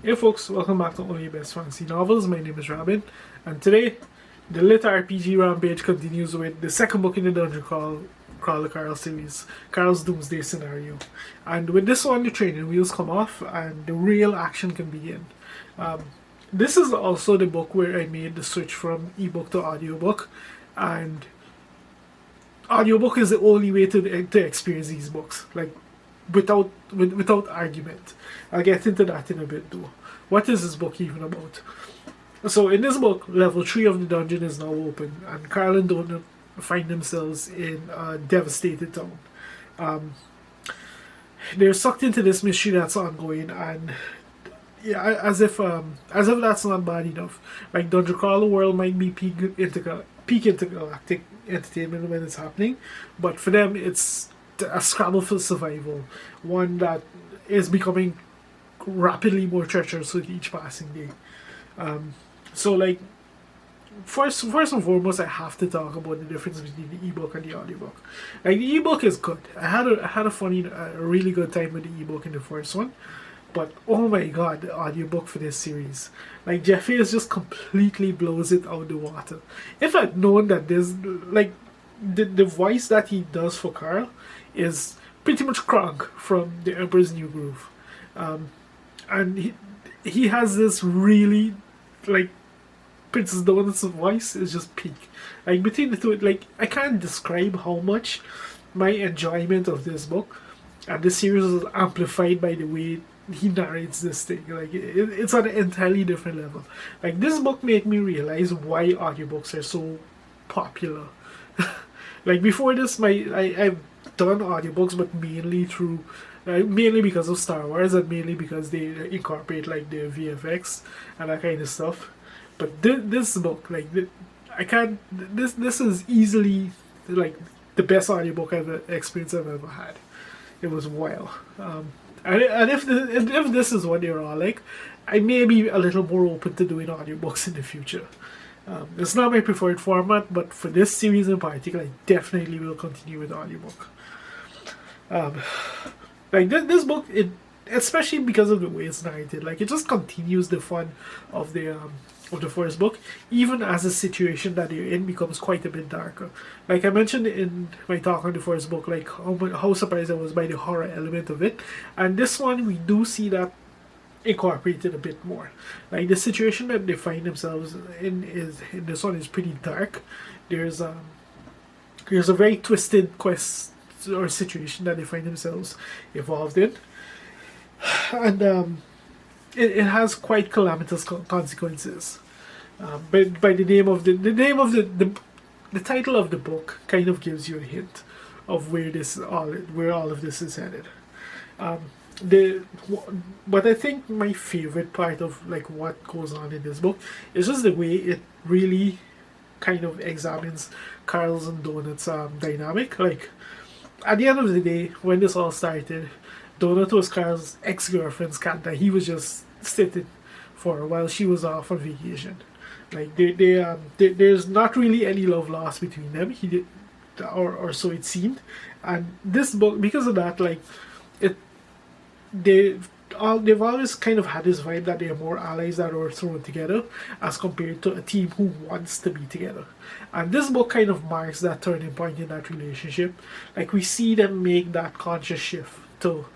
Hey folks, welcome back to Only Best Fantasy Novels. My name is Robin, and today the Lit RPG Rampage continues with the second book in the Dungeon Crawler Carl series, Carl's Doomsday Scenario. And with this one, the training wheels come off and the real action can begin. This is also the book where I made the switch from ebook to audiobook, and audiobook is the only way to experience these books. Like without argument. I'll get into that in a bit though. What is this book even about? So in this book, level 3 of the dungeon is now open, and Carl and Donut find themselves in a devastated town. Um, they're sucked into this mystery that's ongoing, and yeah, as if that's not bad enough. Like Dungeon Crawler World might be peak intergalactic entertainment when it's happening, but for them it's a scramble for survival, one that is becoming rapidly more treacherous with each passing day. So like first and foremost, I have to talk about the difference between the ebook and the audiobook. Like the ebook is good. I had a really good time with the ebook in the first one, but oh my god, the audiobook for this series, like Jeffy is just completely blows it out the water. If I'd known that there's like the voice that he does for Carl is pretty much Kronk from The Emperor's New Groove, and he has this really like Princess Donut's voice is just peak. Like between the two, like I can't describe how much my enjoyment of this book and this series is amplified by the way he narrates this thing. Like it's on an entirely different level. Like this book made me realize why audiobooks are so popular. Like before this, I've done audiobooks, but mainly because of Star Wars and mainly because they incorporate like the VFX and that kind of stuff. But this book, like I can't. This is easily like the best audiobook experience I've ever had. It was wild. And if this is what they're all like, I may be a little more open to doing audiobooks in the future. It's not my preferred format, but for this series in particular, I definitely will continue with audiobook. Like this book, especially because of the way it's narrated, like it just continues the fun of the first book, even as the situation that they're in becomes quite a bit darker. Like I mentioned in my talk on the first book, like how surprised I was by the horror element of it, and this one we do see that incorporated a bit more. Like the situation that they find themselves in this one is pretty dark. There's a very twisted quest or situation that they find themselves involved in, and it has quite calamitous consequences. But by the name of the title of the book kind of gives you a hint of where all of this is headed. The But I think my favorite part of like what goes on in this book is just the way it really kind of examines Carl's and Donut's dynamic. Like at the end of the day, when this all started, Donut was Carl's ex-girlfriend's cat that he was just sitting for while she was off on vacation. Like there's not really any love lost between them. He did, or so it seemed. And this book, because of that, like it, they've always kind of had this vibe that they're more allies that are thrown together as compared to a team who wants to be together. And this book kind of marks that turning point in that relationship. Like we see them make that conscious shift to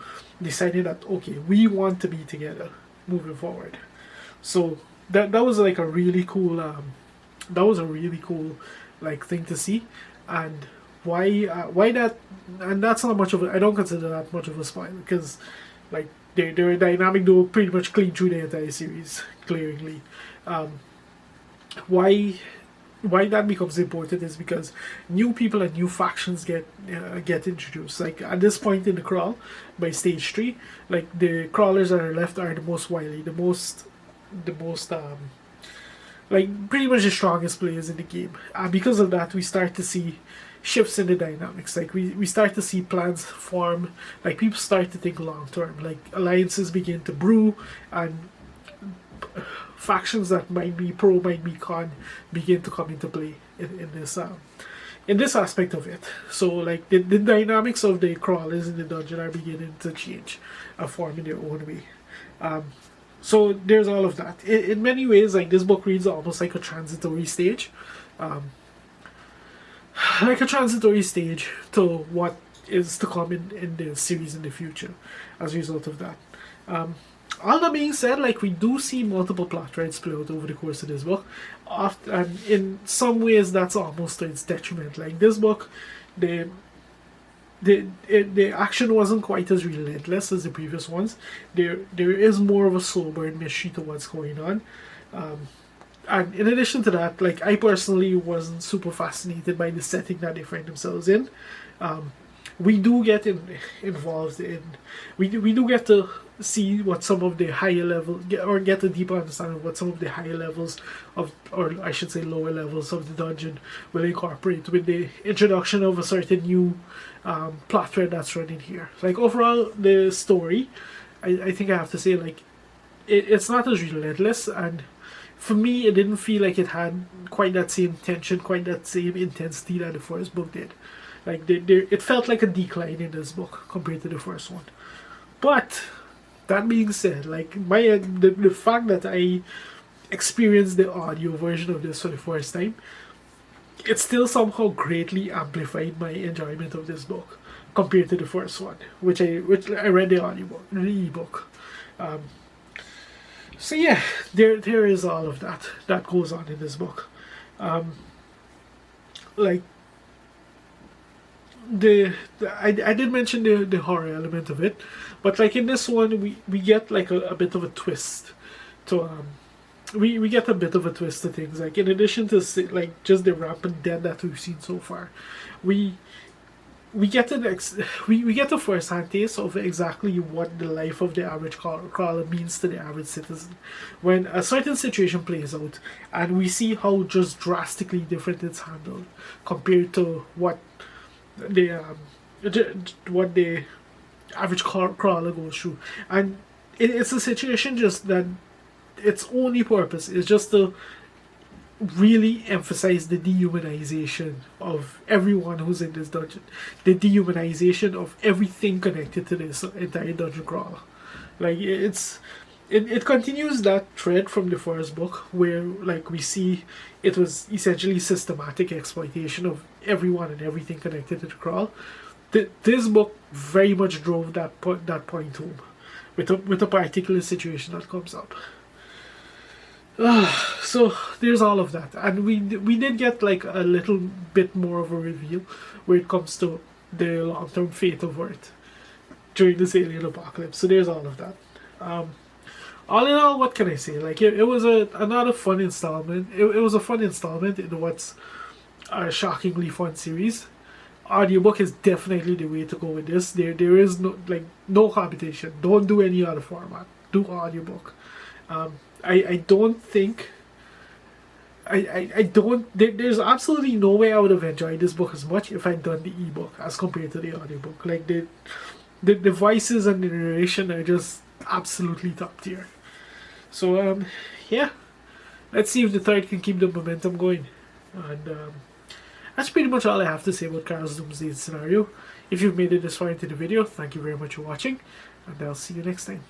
deciding that okay, we want to be together moving forward. So that was like a really cool like thing to see. And why that, and that's not much of a, I don't consider that much of a spoiler because like their dynamic though pretty much clean through the entire series glaringly. Why that becomes important is because new people and new factions get introduced. Like at this point in the crawl, by stage 3, like the crawlers that are left are the most wily, the most like pretty much the strongest players in the game. And because of that, we start to see shifts in the dynamics. Like we start to see plans form. Like people start to think long term. Like alliances begin to brew, and factions that might be pro, might be con, begin to come into play in this aspect of it. So like the dynamics of the crawlers in the dungeon are beginning to change and form in their own way. So there's all of that. In many ways, like, this book reads almost like a transitory stage, um, like a transitory stage to what is to come in the series in the future as a result of that. All that being said, like, we do see multiple plot threads play out over the course of this book, and in some ways that's almost to its detriment. Like, this book, the action wasn't quite as relentless as the previous ones. There is more of a slow burn mystery to what's going on. And in addition to that, like, I personally wasn't super fascinated by the setting that they find themselves in. We do get involved in, we do get to see what some of the higher level, get a deeper understanding of what some of the higher levels of, or I should say lower levels of the dungeon will incorporate with the introduction of a certain new plot thread that's running here. Like, overall, the story, I think I have to say, like, it's not as relentless, and for me, it didn't feel like it had quite that same tension, quite that same intensity that the first book did. Like, it felt like a decline in this book compared to the first one. But that being said, like, the fact that I experienced the audio version of this for the first time, it still somehow greatly amplified my enjoyment of this book compared to the first one, which I read the audiobook, the ebook. So yeah, there is all of that goes on in this book. Like, I did mention the horror element of it, but like in this one, we get like a bit of a twist to we get a bit of a twist to things. Like, in addition to like just the rampant death that we've seen so far, we get we get a first-hand taste of exactly what the life of the average crawler means to the average citizen when a certain situation plays out, and we see how just drastically different it's handled compared to what the average crawler goes through. And it's a situation just that its only purpose is just to really emphasize the dehumanization of everyone who's in this dungeon, the dehumanization of everything connected to this entire dungeon crawler. Like, it continues that thread from the first book, where, like, we see it was essentially systematic exploitation of everyone and everything connected to the crawl. This book very much drove that point home with a particular situation that comes up. So there's all of that, and we did get like a little bit more of a reveal where it comes to the long-term fate of Earth during this alien apocalypse. So there's all of that. All in all, what can I say? Like, it was another fun installment. It was a fun installment in what's a shockingly fun series. Audiobook is definitely the way to go with this. There is no competition. Don't do any other format. Do audiobook. I don't think I don't there's absolutely no way I would have enjoyed this book as much if I'd done the ebook as compared to the audiobook. Like, the voices and the narration are just absolutely top tier. So yeah, let's see if the third can keep the momentum going. And that's pretty much all I have to say about Carl's Doomsday scenario. If you've made it this far into the video, thank you very much for watching, and I'll see you next time.